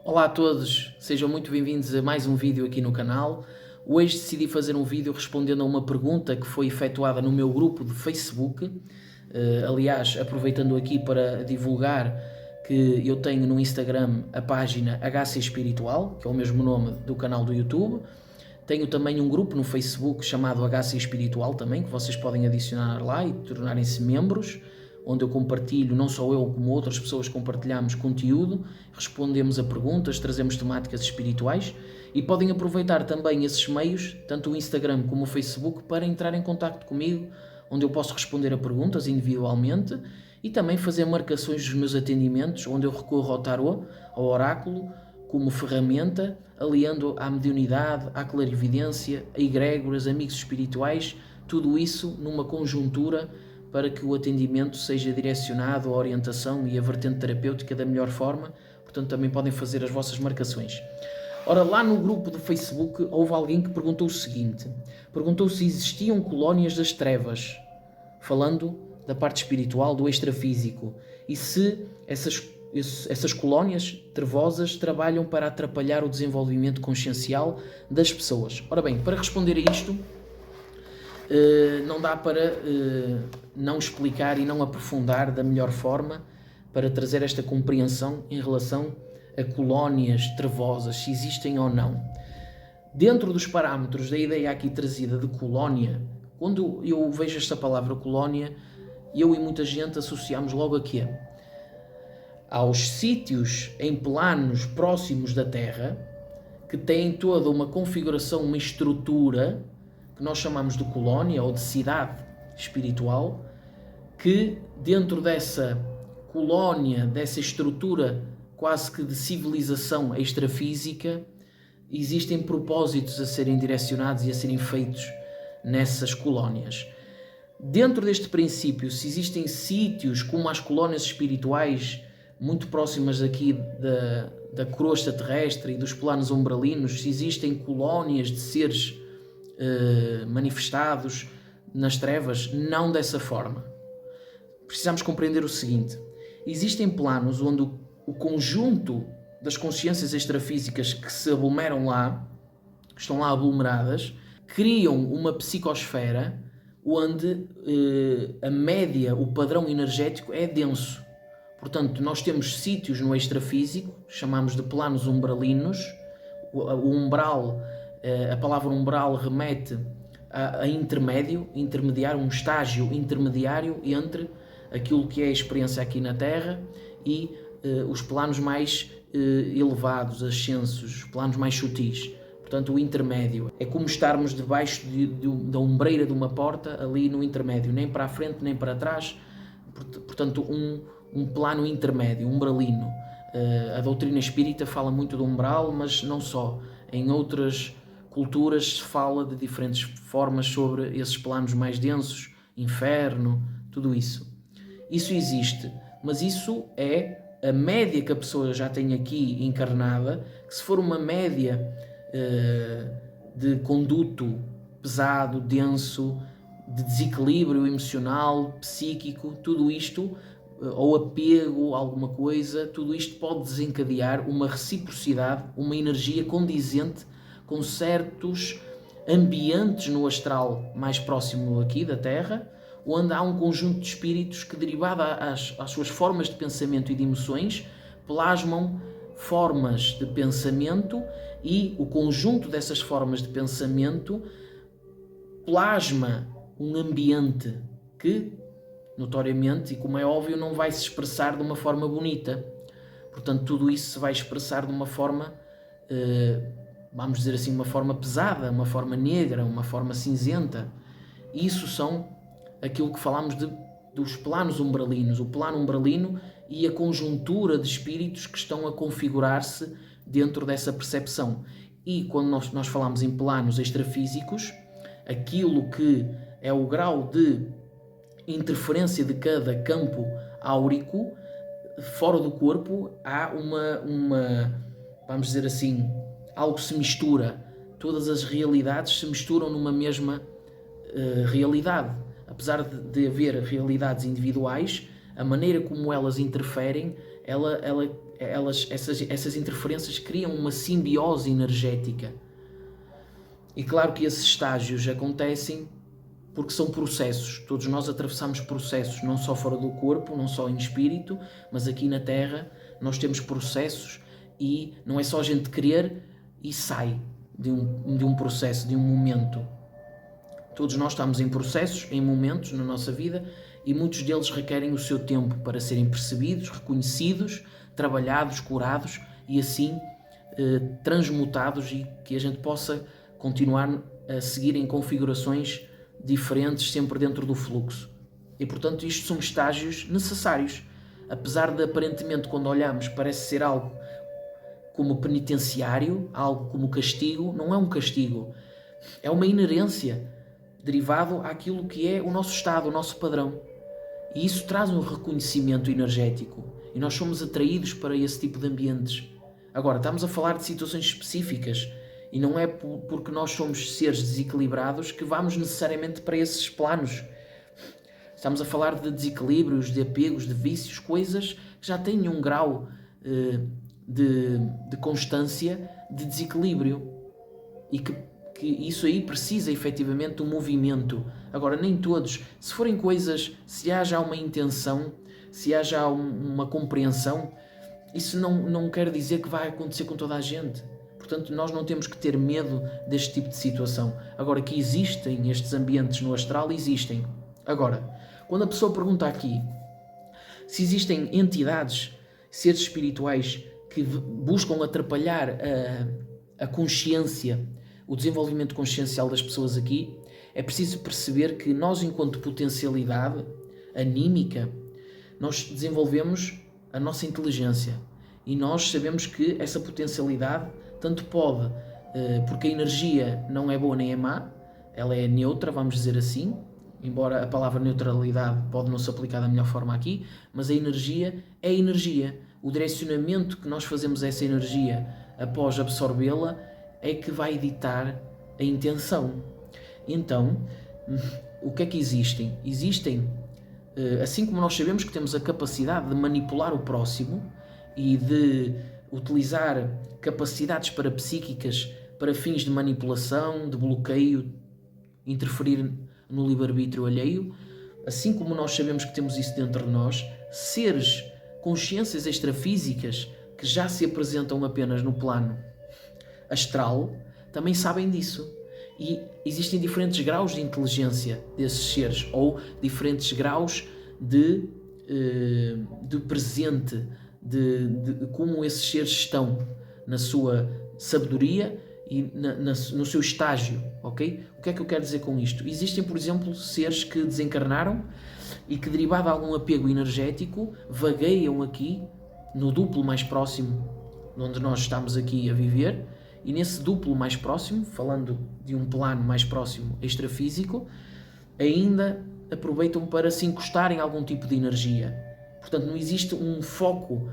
Olá a todos, sejam muito bem-vindos a mais um vídeo aqui no canal. Hoje decidi fazer um vídeo respondendo a uma pergunta que foi efetuada no meu grupo de Facebook. Aliás, aproveitando aqui para divulgar que eu tenho no Instagram a página HC Espiritual, que é o mesmo nome do canal do YouTube. Tenho também um grupo no Facebook chamado HC Espiritual também, que vocês podem adicionar lá e tornarem-se membros, onde eu compartilho, não só eu como outras pessoas compartilhamos conteúdo, respondemos a perguntas, trazemos temáticas espirituais e podem aproveitar também esses meios, tanto o Instagram como o Facebook, para entrar em contacto comigo, onde eu posso responder a perguntas individualmente e também fazer marcações dos meus atendimentos, onde eu recorro ao tarô, ao oráculo, como ferramenta, aliando à mediunidade, à clarividência, a egrégoras, amigos espirituais, tudo isso numa conjuntura para que o atendimento seja direcionado, a orientação e a vertente terapêutica da melhor forma. Portanto, também podem fazer as vossas marcações. Ora, lá no grupo do Facebook houve alguém que perguntou o seguinte, perguntou se existiam colónias das trevas, falando da parte espiritual, do extrafísico, e se essas colónias trevosas trabalham para atrapalhar o desenvolvimento consciencial das pessoas. Ora bem, para responder a isto, não dá para não explicar e não aprofundar da melhor forma para trazer esta compreensão em relação a colónias trevosas, se existem ou não. Dentro dos parâmetros da ideia aqui trazida de colónia, quando eu vejo esta palavra colónia, eu e muita gente associamos logo a quê? Aos sítios em planos próximos da Terra, que têm toda uma configuração, uma estrutura, que nós chamamos de colónia ou de cidade espiritual, que dentro dessa colónia, dessa estrutura quase que de civilização extrafísica, existem propósitos a serem direcionados e a serem feitos nessas colónias. Dentro deste princípio, se existem sítios como as colónias espirituais muito próximas aqui da crosta terrestre e dos planos umbralinos, se existem colónias de seres manifestados nas trevas, não dessa forma. Precisamos compreender o seguinte: existem planos onde o conjunto das consciências extrafísicas que se aglomeram lá, que estão lá aglomeradas, criam uma psicosfera onde a média, o padrão energético é denso. Portanto, nós temos sítios no extrafísico, chamamos de planos umbralinos. O umbral, a palavra umbral remete a intermédio, intermediário, um estágio intermediário entre aquilo que é a experiência aqui na Terra e os planos mais elevados, ascensos, os planos mais sutis. Portanto, o intermédio. É como estarmos debaixo da ombreira de uma porta, ali no intermédio, nem para a frente nem para trás. Portanto, um plano intermédio, umbralino. A doutrina espírita fala muito do umbral, mas não só. Em outras culturas se fala de diferentes formas sobre esses planos mais densos, inferno, tudo isso. Isso existe, mas isso é a média que a pessoa já tem aqui encarnada, que se for uma média de conduto pesado, denso, de desequilíbrio emocional, psíquico, tudo isto, ou apego a alguma coisa, tudo isto pode desencadear uma reciprocidade, uma energia condizente com certos ambientes no astral mais próximo aqui da Terra, onde há um conjunto de espíritos que, derivado às suas formas de pensamento e de emoções, plasmam formas de pensamento, e o conjunto dessas formas de pensamento plasma um ambiente que, notoriamente, e como é óbvio, não vai se expressar de uma forma bonita. Portanto, tudo isso se vai expressar de uma forma, vamos dizer assim, uma forma pesada, uma forma negra, uma forma cinzenta. Isso são aquilo que falamos dos planos umbralinos, o plano umbralino e a conjuntura de espíritos que estão a configurar-se dentro dessa percepção. E quando nós falamos em planos extrafísicos, aquilo que é o grau de interferência de cada campo áurico, fora do corpo há vamos dizer assim, algo se mistura. Todas as realidades se misturam numa mesma realidade. Apesar de haver realidades individuais, a maneira como elas interferem, essas interferências criam uma simbiose energética. E claro que esses estágios acontecem porque são processos. Todos nós atravessamos processos, não só fora do corpo, não só em espírito, mas aqui na Terra nós temos processos e não é só a gente querer e sai de um processo, de um momento. Todos nós estamos em processos, em momentos na nossa vida e muitos deles requerem o seu tempo para serem percebidos, reconhecidos, trabalhados, curados e assim transmutados e que a gente possa continuar a seguir em configurações diferentes, sempre dentro do fluxo. E portanto isto são estágios necessários, apesar de aparentemente quando olhamos parece ser algo como penitenciário, algo como castigo. Não é um castigo, é uma inerência derivado àquilo que é o nosso estado, o nosso padrão, e isso traz um reconhecimento energético e nós somos atraídos para esse tipo de ambientes. Agora, estamos a falar de situações específicas e não é porque nós somos seres desequilibrados que vamos necessariamente para esses planos. Estamos a falar de desequilíbrios, de apegos, de vícios, coisas que já têm um grau de constância de desequilíbrio e que isso aí precisa efetivamente de um movimento. Agora, nem todos. Se forem coisas, se há já uma intenção, se há já uma compreensão, isso não quer dizer que vai acontecer com toda a gente. Portanto, nós não temos que ter medo deste tipo de situação. Agora, que existem estes ambientes no astral, existem. Agora, quando a pessoa pergunta aqui se existem entidades, seres espirituais que buscam atrapalhar a consciência, o desenvolvimento consciencial das pessoas aqui, é preciso perceber que nós, enquanto potencialidade anímica, nós desenvolvemos a nossa inteligência e nós sabemos que essa potencialidade tanto pode, porque a energia não é boa nem é má, ela é neutra, vamos dizer assim, embora a palavra neutralidade pode não se aplicar da melhor forma aqui, mas a energia é energia. O direcionamento que nós fazemos a essa energia após absorvê-la é que vai ditar a intenção. Então, o que é que existem? Existem, assim como nós sabemos que temos a capacidade de manipular o próximo e de utilizar capacidades parapsíquicas para fins de manipulação, de bloqueio, interferir no livre-arbítrio alheio, assim como nós sabemos que temos isso dentro de nós, seres, consciências extrafísicas que já se apresentam apenas no plano astral, também sabem disso. E existem diferentes graus de inteligência desses seres, ou diferentes graus de presente, de como esses seres estão na sua sabedoria e no seu estágio, ok? O que é que eu quero dizer com isto? Existem, por exemplo, seres que desencarnaram e que, derivado de algum apego energético, vagueiam aqui no duplo mais próximo, onde nós estamos aqui a viver, e nesse duplo mais próximo, falando de um plano mais próximo extrafísico, ainda aproveitam para se encostar em algum tipo de energia. Portanto, não existe um foco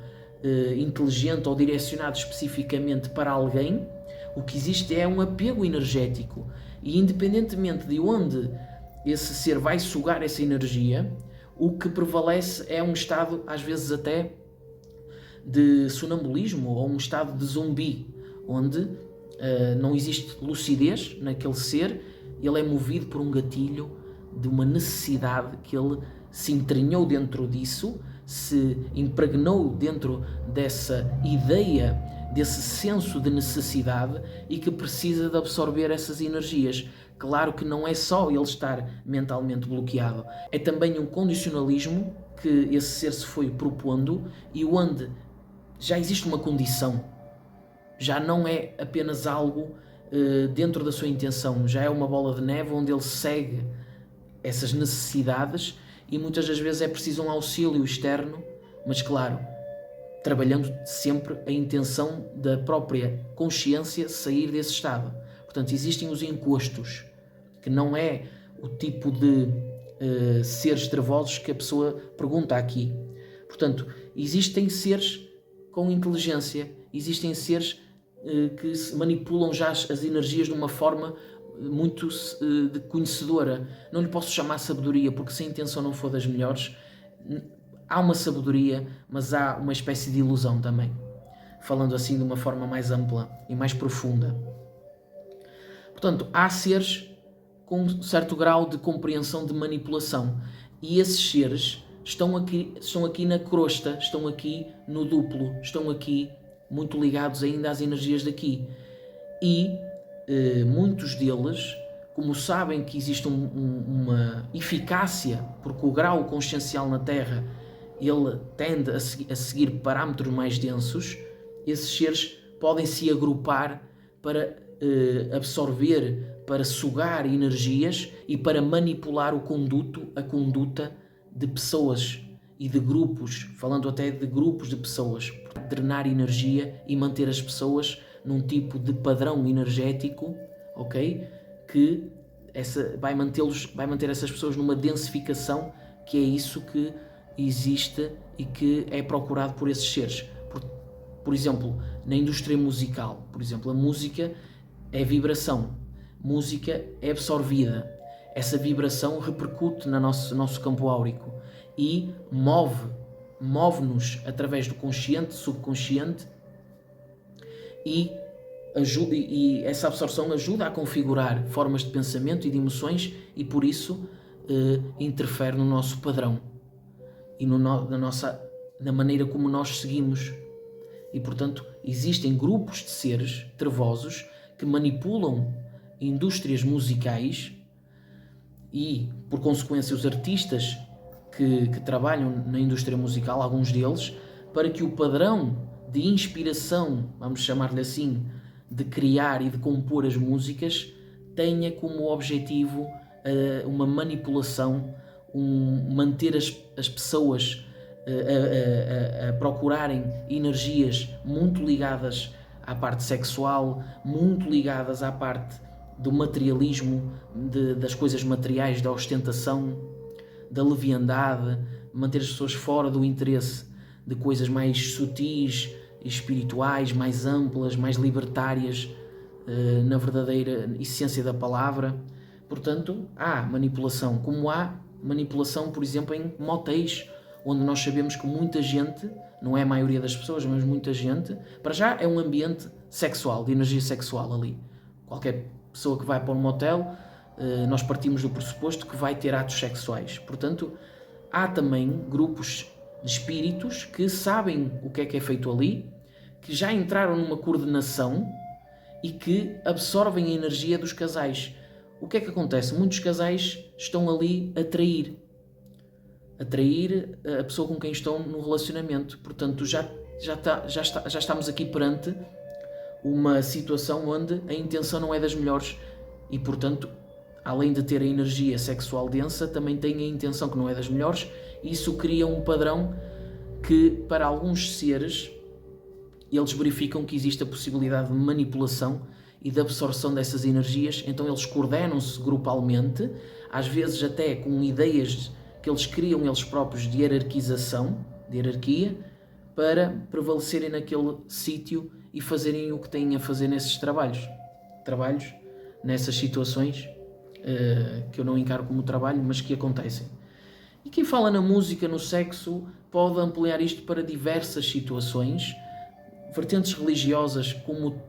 inteligente ou direcionado especificamente para alguém. O que existe é um apego energético. E independentemente de onde esse ser vai sugar essa energia, o que prevalece é um estado, às vezes até, de sonambulismo ou um estado de zumbi, onde não existe lucidez naquele ser, ele é movido por um gatilho de uma necessidade que ele se entranhou dentro disso, se impregnou dentro dessa ideia, desse senso de necessidade e que precisa de absorver essas energias. Claro que não é só ele estar mentalmente bloqueado, é também um condicionalismo que esse ser se foi propondo e onde já existe uma condição, já não é apenas algo dentro da sua intenção, já é uma bola de neve onde ele segue essas necessidades e muitas das vezes é preciso um auxílio externo, mas claro, trabalhando sempre a intenção da própria consciência sair desse estado. Portanto, existem os encostos, que não é o tipo de seres trevosos que a pessoa pergunta aqui. Portanto, existem seres com inteligência, existem seres que manipulam já as energias de uma forma muito conhecedora. Não lhe posso chamar sabedoria, porque se a intenção não for das melhores, há uma sabedoria, mas há uma espécie de ilusão também, falando assim de uma forma mais ampla e mais profunda. Portanto, há seres com um certo grau de compreensão de manipulação, e esses seres estão aqui na crosta, estão aqui no duplo, estão aqui muito ligados ainda às energias daqui. E muitos deles, como sabem que existe uma eficácia, porque o grau consciencial na Terra ele tende a seguir parâmetros mais densos, esses seres podem se agrupar para absorver, para sugar energias e para manipular a conduta de pessoas e de grupos, falando até de grupos de pessoas, drenar energia e manter as pessoas num tipo de padrão energético, ok? Que vai manter essas pessoas numa densificação, que é isso que existe e que é procurado por esses seres. Por exemplo, na indústria musical, por exemplo, a música é vibração, música é absorvida, essa vibração repercute no nosso campo áurico e move-nos através do consciente, subconsciente, e essa absorção ajuda a configurar formas de pensamento e de emoções, e por isso interfere no nosso padrão e na maneira como nós seguimos. E portanto existem grupos de seres trevosos que manipulam indústrias musicais e, por consequência, os artistas que trabalham na indústria musical, alguns deles, para que o padrão de inspiração, vamos chamar-lhe assim, de criar e de compor as músicas, tenha como objetivo uma manipulação, manter as pessoas a procurarem energias muito ligadas à parte sexual, muito ligadas à parte do materialismo, das coisas materiais, da ostentação, da leviandade, manter as pessoas fora do interesse de coisas mais sutis, espirituais, mais amplas, mais libertárias, na verdadeira essência da palavra. Portanto, há manipulação, como há manipulação, por exemplo, em motéis, onde nós sabemos que muita gente, não é a maioria das pessoas, mas muita gente, para já é um ambiente sexual, de energia sexual ali. Qualquer pessoa que vai para um motel, nós partimos do pressuposto que vai ter atos sexuais. Portanto, há também grupos de espíritos que sabem o que é feito ali, que já entraram numa coordenação e que absorvem a energia dos casais. O que é que acontece? Muitos casais estão ali a trair a pessoa com quem estão no relacionamento. Portanto, já estamos aqui perante uma situação onde a intenção não é das melhores e, portanto, além de ter a energia sexual densa, também tem a intenção que não é das melhores, e isso cria um padrão que, para alguns seres, eles verificam que existe a possibilidade de manipulação e de absorção dessas energias, então eles coordenam-se grupalmente, às vezes até com ideias que eles criam eles próprios de hierarquização, de hierarquia, para prevalecerem naquele sítio e fazerem o que têm a fazer nesses trabalhos, nessas situações que eu não encaro como trabalho, mas que acontecem. E quem fala na música, no sexo, pode ampliar isto para diversas situações, vertentes religiosas, como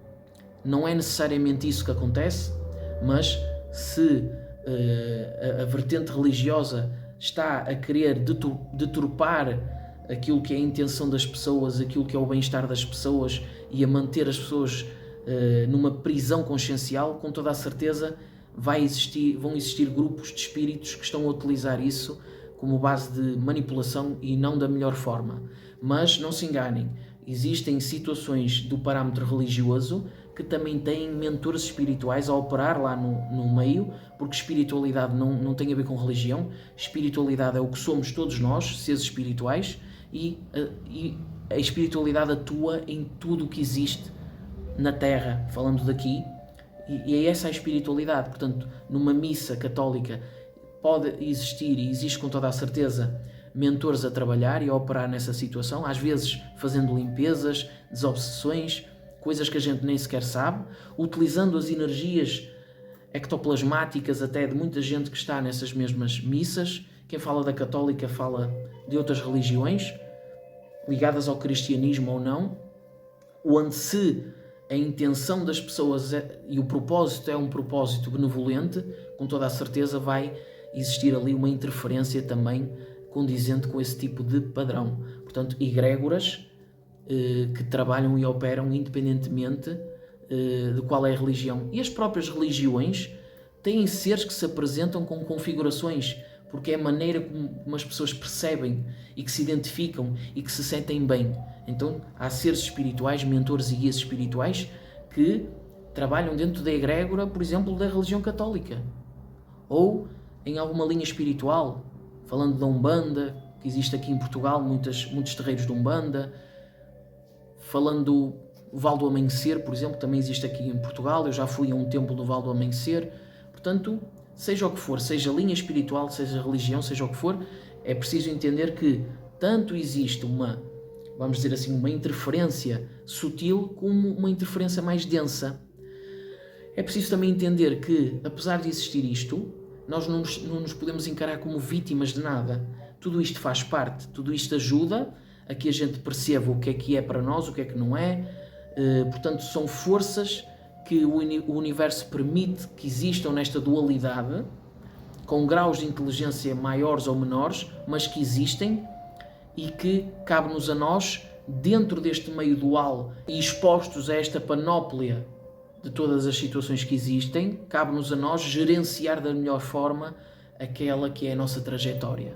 não é necessariamente isso que acontece, mas se a vertente religiosa está a querer deturpar aquilo que é a intenção das pessoas, aquilo que é o bem-estar das pessoas e a manter as pessoas numa prisão consciencial, com toda a certeza vão existir grupos de espíritos que estão a utilizar isso como base de manipulação e não da melhor forma. Mas não se enganem, existem situações do parâmetro religioso que também têm mentores espirituais a operar lá no meio, porque espiritualidade não tem a ver com religião, espiritualidade é o que somos todos nós, seres espirituais, e a espiritualidade atua em tudo o que existe na Terra, falando daqui, e é essa a espiritualidade. Portanto, numa missa católica pode existir, e existe com toda a certeza, mentores a trabalhar e a operar nessa situação, às vezes fazendo limpezas, desobsessões, coisas que a gente nem sequer sabe, utilizando as energias ectoplasmáticas até de muita gente que está nessas mesmas missas Quem fala da católica fala de outras religiões, ligadas ao cristianismo ou não, onde se a intenção das pessoas e o propósito é um propósito benevolente, com toda a certeza vai existir ali uma interferência também condizente com esse tipo de padrão. Portanto, egrégoras que trabalham e operam independentemente de qual é a religião. E as próprias religiões têm seres que se apresentam com configurações, porque é a maneira como as pessoas percebem e que se identificam e que se sentem bem. Então há seres espirituais, mentores e guias espirituais que trabalham dentro da egrégora, por exemplo, da religião católica, ou em alguma linha espiritual, falando da Umbanda, que existe aqui em Portugal, muitos terreiros de Umbanda, falando do Val do Amanhecer, por exemplo, também existe aqui em Portugal. Eu já fui a um templo do Val do Amanhecer. Portanto, seja o que for, seja linha espiritual, seja religião, seja o que for, é preciso entender que tanto existe uma, vamos dizer assim, uma interferência sutil como uma interferência mais densa. É preciso também entender que, apesar de existir isto, nós não nos podemos encarar como vítimas de nada. Tudo isto faz parte, tudo isto ajuda a que a gente perceba o que é para nós, o que é que não é. Portanto, são forças que o universo permite que existam nesta dualidade, com graus de inteligência maiores ou menores, mas que existem e que cabe-nos a nós, dentro deste meio dual e expostos a esta panóplia de todas as situações que existem, cabe-nos a nós gerenciar da melhor forma aquela que é a nossa trajetória.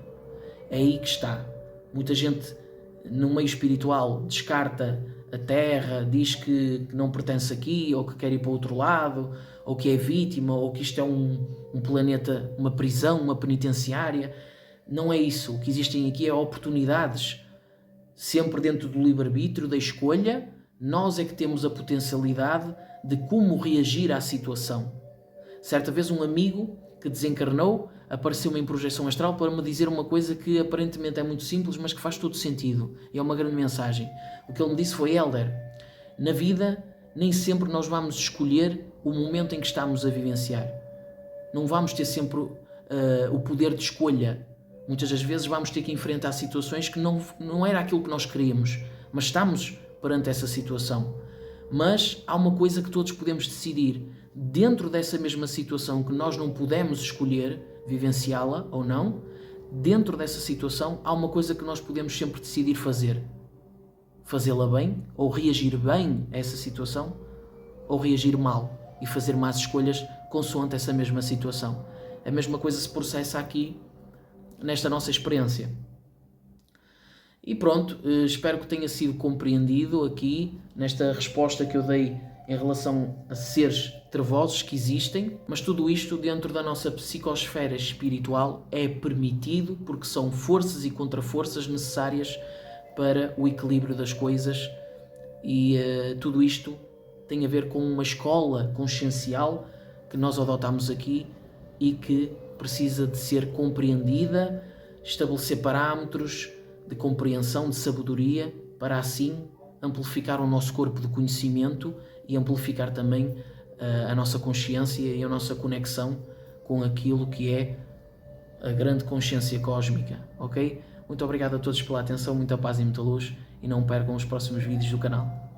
É aí que está. Muita gente no meio espiritual descarta a Terra, diz que não pertence aqui, ou que quer ir para o outro lado, ou que é vítima, ou que isto é um planeta, uma prisão, uma penitenciária. Não é isso. O que existem aqui é oportunidades, sempre dentro do livre-arbítrio, da escolha. Nós é que temos a potencialidade de como reagir à situação. Certa vez um amigo que desencarnou apareceu-me em projeção astral para me dizer uma coisa que aparentemente é muito simples, mas que faz todo sentido. E é uma grande mensagem. O que ele me disse foi: Hélder, na vida nem sempre nós vamos escolher o momento em que estamos a vivenciar. Não vamos ter sempre o poder de escolha. Muitas das vezes vamos ter que enfrentar situações que não era aquilo que nós queríamos, mas estamos perante essa situação. Mas há uma coisa que todos podemos decidir. Dentro dessa mesma situação que nós não pudemos escolher vivenciá-la ou não, dentro dessa situação há uma coisa que nós podemos sempre decidir fazer. Fazê-la bem, ou reagir bem a essa situação, ou reagir mal e fazer más escolhas consoante essa mesma situação. A mesma coisa se processa aqui nesta nossa experiência. E pronto, espero que tenha sido compreendido aqui nesta resposta que eu dei em relação a seres trevosos que existem, mas tudo isto dentro da nossa psicosfera espiritual é permitido porque são forças e contraforças necessárias para o equilíbrio das coisas e tudo isto tem a ver com uma escola consciencial que nós adotamos aqui e que precisa de ser compreendida, estabelecer parâmetros de compreensão, de sabedoria, para assim amplificar o nosso corpo de conhecimento e amplificar também a nossa consciência e a nossa conexão com aquilo que é a grande consciência cósmica, ok? Muito obrigado a todos pela atenção, muita paz e muita luz, e não percam os próximos vídeos do canal.